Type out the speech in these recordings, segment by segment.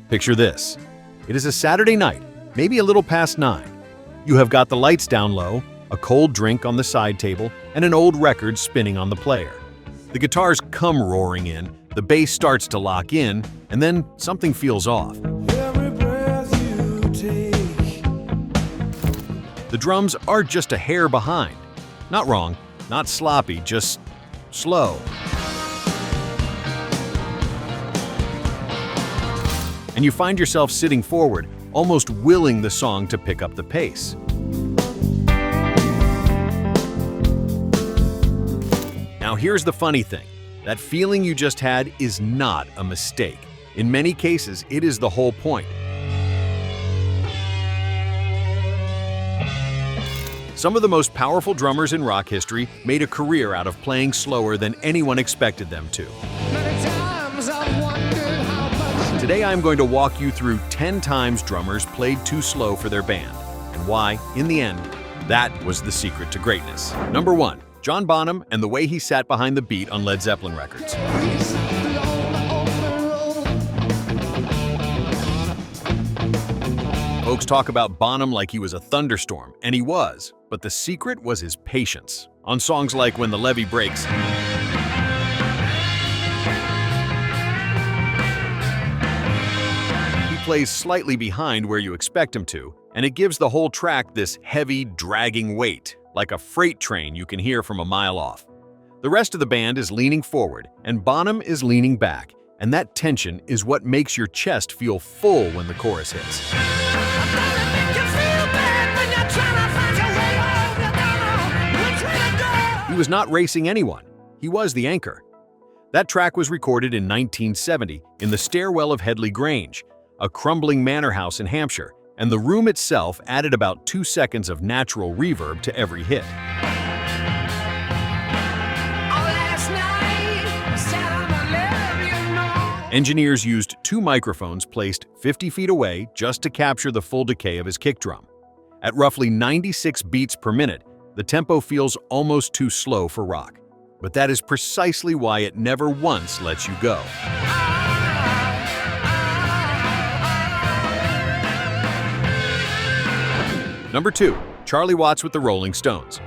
Picture this. It is a Saturday night, maybe a little past 9. You have got the lights down low, a cold drink on the side table, and an old record spinning on the player. The guitars come roaring in, the bass starts to lock in, and then something feels off. Every breath you take. The drums are just a hair behind. Not wrong, not sloppy, just slow. And you find yourself sitting forward, almost willing the song to pick up the pace. Now here's the funny thing. That feeling you just had is not a mistake. In many cases, it is the whole point. Some of the most powerful drummers in rock history made a career out of playing slower than anyone expected them to. Today I'm going to walk you through 10 times drummers played too slow for their band, and why, in the end, that was the secret to greatness. Number 1. John Bonham and the way he sat behind the beat on Led Zeppelin records. Folks talk about Bonham like he was a thunderstorm, and he was, but the secret was his patience. On songs like When the Levee Breaks, he plays slightly behind where you expect him to, and it gives the whole track this heavy, dragging weight, like a freight train you can hear from a mile off. The rest of the band is leaning forward, and Bonham is leaning back, and that tension is what makes your chest feel full when the chorus hits. He was not racing anyone. He was the anchor. That track was recorded in 1970 in the stairwell of Headley Grange, a crumbling manor house in Hampshire, and the room itself added about 2 seconds of natural reverb to every hit. Engineers used 2 microphones placed 50 feet away just to capture the full decay of his kick drum. At roughly 96 beats per minute, the tempo feels almost too slow for rock. But that is precisely why it never once lets you go. Number 2. Charlie Watts with the Rolling Stones.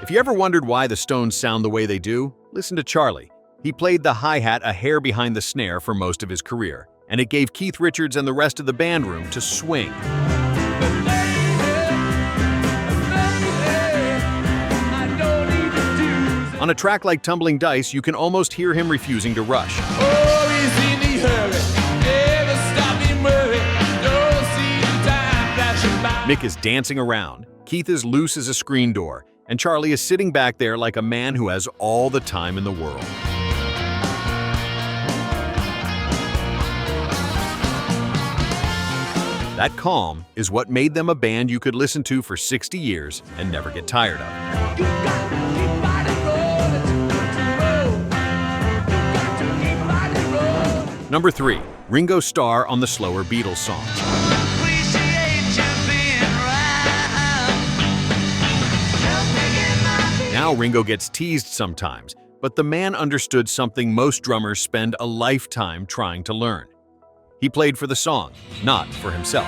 If you ever wondered why the Stones sound the way they do, listen to Charlie. He played the hi-hat a hair behind the snare for most of his career, and it gave Keith Richards and the rest of the band room to swing. On a track like Tumbling Dice, you can almost hear him refusing to rush. Mick is dancing around, Keith is loose as a screen door, and Charlie is sitting back there like a man who has all the time in the world. That calm is what made them a band you could listen to for 60 years and never get tired of. Number 3. Ringo Starr on the slower Beatles songs. Now Ringo gets teased sometimes, but the man understood something most drummers spend a lifetime trying to learn. He played for the song, not for himself.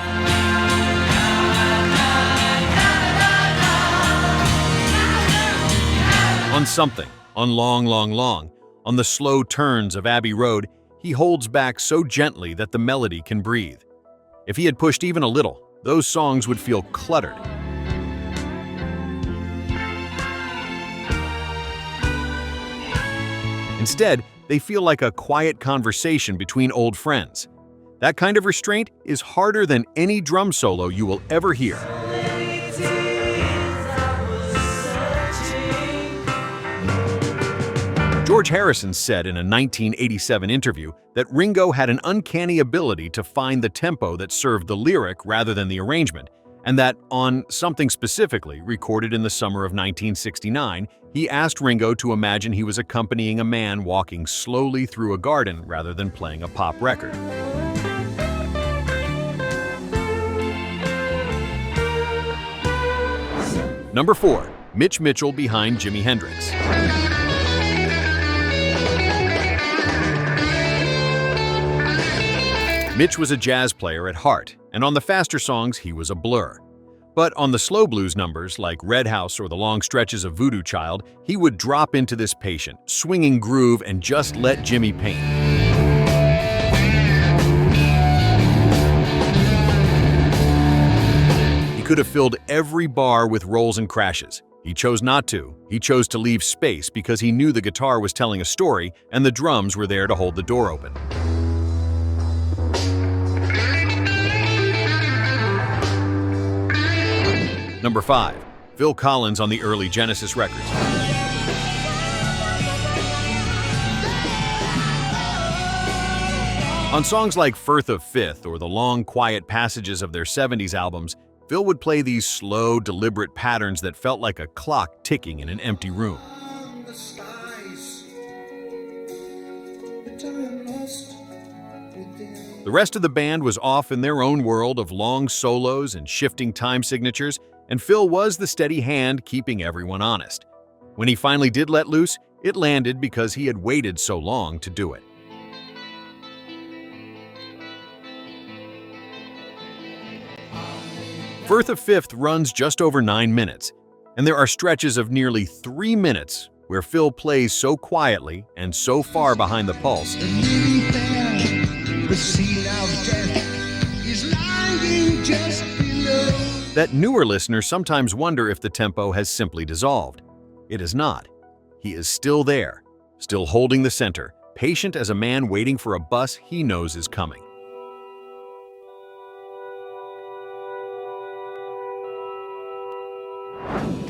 On Something, on Long, Long, Long, on the slow turns of Abbey Road, he holds back so gently that the melody can breathe. If he had pushed even a little, those songs would feel cluttered. Instead, they feel like a quiet conversation between old friends. That kind of restraint is harder than any drum solo you will ever hear. George Harrison said in a 1987 interview that Ringo had an uncanny ability to find the tempo that served the lyric rather than the arrangement, and that on Something Specifically, recorded in the summer of 1969, he asked Ringo to imagine he was accompanying a man walking slowly through a garden rather than playing a pop record. Number 4. Mitch Mitchell behind Jimi Hendrix. Mitch was a jazz player at heart, and on the faster songs he was a blur. But on the slow blues numbers, like Red House or the long stretches of Voodoo Child, he would drop into this patient, swinging groove and just let Jimmy paint. He could have filled every bar with rolls and crashes. He chose not to. He chose to leave space because he knew the guitar was telling a story and the drums were there to hold the door open. Number 5. Phil Collins on the early Genesis records. On songs like Firth of Fifth or the long, quiet passages of their 70s albums, Phil would play these slow, deliberate patterns that felt like a clock ticking in an empty room. The rest of the band was off in their own world of long solos and shifting time signatures, and Phil was the steady hand keeping everyone honest. When he finally did let loose, it landed because he had waited so long to do it. Firth of Fifth runs just over 9 minutes, and there are stretches of nearly 3 minutes where Phil plays so quietly and so far behind the pulse that newer listeners sometimes wonder if the tempo has simply dissolved. It is not. He is still there, still holding the center, patient as a man waiting for a bus he knows is coming.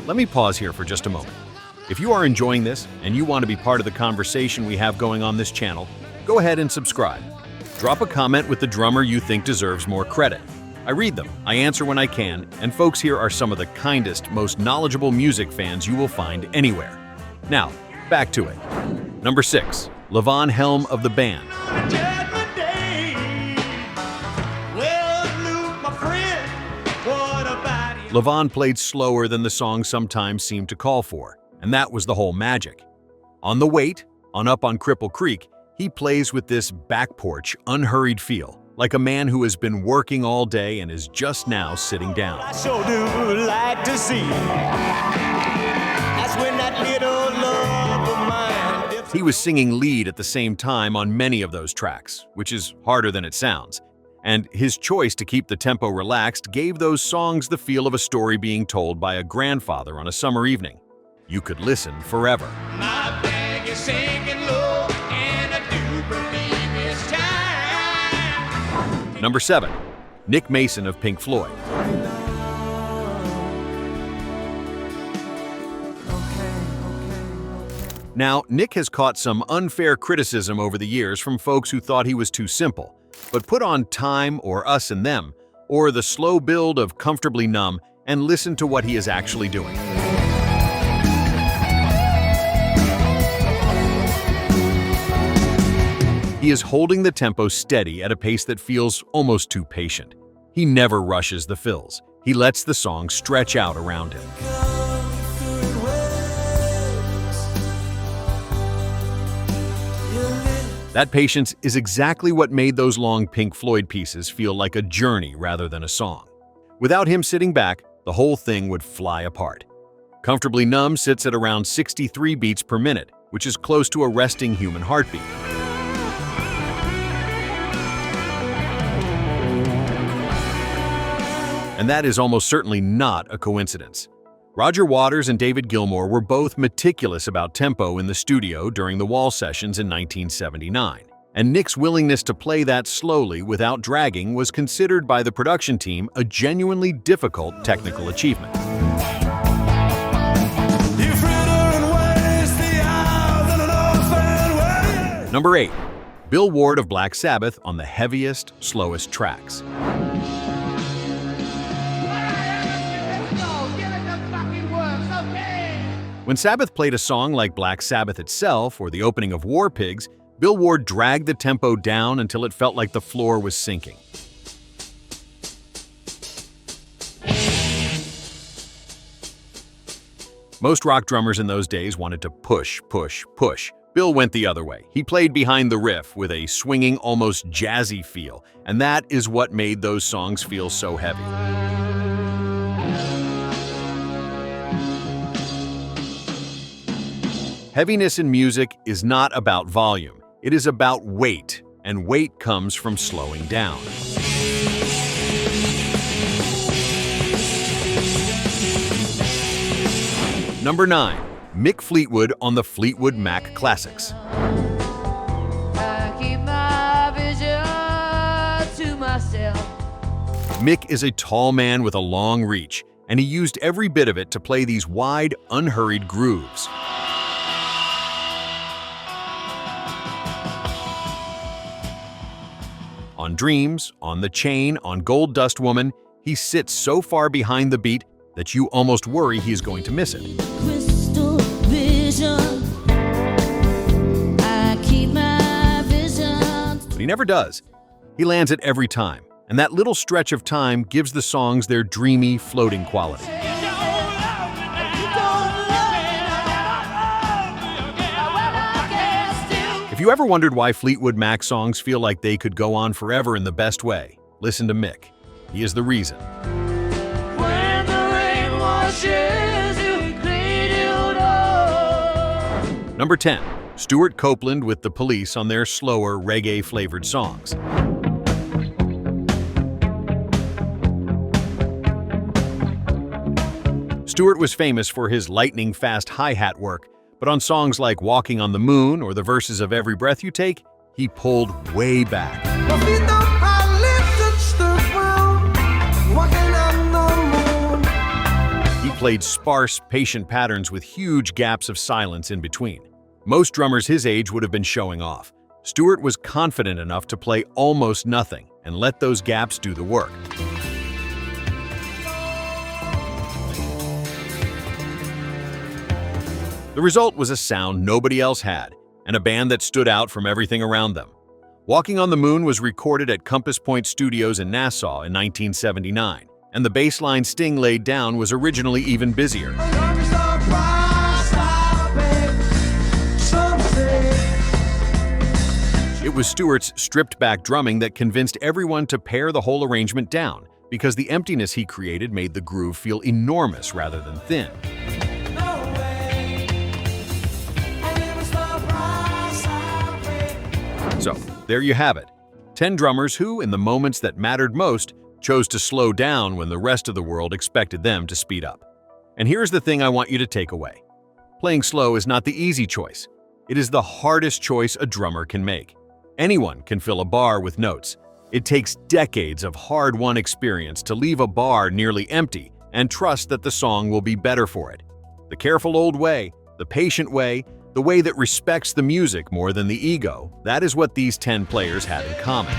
Let me pause here for just a moment. If you are enjoying this and you want to be part of the conversation we have going on this channel, go ahead and subscribe. Drop a comment with the drummer you think deserves more credit. I read them, I answer when I can, and folks here are some of the kindest, most knowledgeable music fans you will find anywhere. Now, back to it. Number 6. Levon Helm of the band. Levon played slower than the song sometimes seemed to call for, and that was the whole magic. On The Wait, on Up on Cripple Creek, he plays with this back porch, unhurried feel, like a man who has been working all day and is just now sitting down. I sure do like to see. That's when that little love of mine dips. He was singing lead at the same time on many of those tracks, which is harder than it sounds. And his choice to keep the tempo relaxed gave those songs the feel of a story being told by a grandfather on a summer evening. You could listen forever. My bag is sinking low, and I do believe it's time. Number 7. Nick Mason of Pink Floyd. Now, Nick has caught some unfair criticism over the years from folks who thought he was too simple, but put on Time or Us and Them, or the slow build of Comfortably Numb, and listen to what he is actually doing. He is holding the tempo steady at a pace that feels almost too patient. He never rushes the fills. He lets the song stretch out around him. That patience is exactly what made those long Pink Floyd pieces feel like a journey rather than a song. Without him sitting back, the whole thing would fly apart. Comfortably Numb sits at around 63 beats per minute, which is close to a resting human heartbeat. And that is almost certainly not a coincidence. Roger Waters and David Gilmour were both meticulous about tempo in the studio during the Wall sessions in 1979, and Nick's willingness to play that slowly without dragging was considered by the production team a genuinely difficult technical achievement. Number 8. Bill Ward of Black Sabbath on the heaviest, slowest tracks. When Sabbath played a song like Black Sabbath itself or the opening of War Pigs, Bill Ward dragged the tempo down until it felt like the floor was sinking. Most rock drummers in those days wanted to push, push, push, Bill went the other way. He played behind the riff with a swinging, almost jazzy feel, and that is what made those songs feel so heavy. Heaviness in music is not about volume. It is about weight, and weight comes from slowing down. Number 9. Mick Fleetwood on the Fleetwood Mac Classics. I keep my vision to myself. Mick is a tall man with a long reach, and he used every bit of it to play these wide, unhurried grooves. On Dreams, on The Chain, on Gold Dust Woman, he sits so far behind the beat that you almost worry he is going to miss it. Crystal vision. I keep my vision. But he never does. He lands it every time, and that little stretch of time gives the songs their dreamy, floating quality. If you ever wondered why Fleetwood Mac songs feel like they could go on forever in the best way, listen to Mick. He is the reason. When the rain washes you clean up. Number 10. Stewart Copeland with The Police on their slower, reggae-flavored songs. Stewart was famous for his lightning-fast hi-hat work, but on songs like Walking on the Moon or the verses of Every Breath You Take, he pulled way back. He played sparse, patient patterns with huge gaps of silence in between. Most drummers his age would have been showing off. Stewart was confident enough to play almost nothing and let those gaps do the work. The result was a sound nobody else had, and a band that stood out from everything around them. Walking on the Moon was recorded at Compass Point Studios in Nassau in 1979, and the bass line Sting laid down was originally even busier. It was Stewart's stripped-back drumming that convinced everyone to pare the whole arrangement down, because the emptiness he created made the groove feel enormous rather than thin. So, there you have it. 10 drummers who, in the moments that mattered most, chose to slow down when the rest of the world expected them to speed up. And here's the thing I want you to take away. Playing slow is not the easy choice. It is the hardest choice a drummer can make. Anyone can fill a bar with notes. It takes decades of hard-won experience to leave a bar nearly empty and trust that the song will be better for it. The careful old way, the patient way, the way that respects the music more than the ego, that is what these 10 players had in common.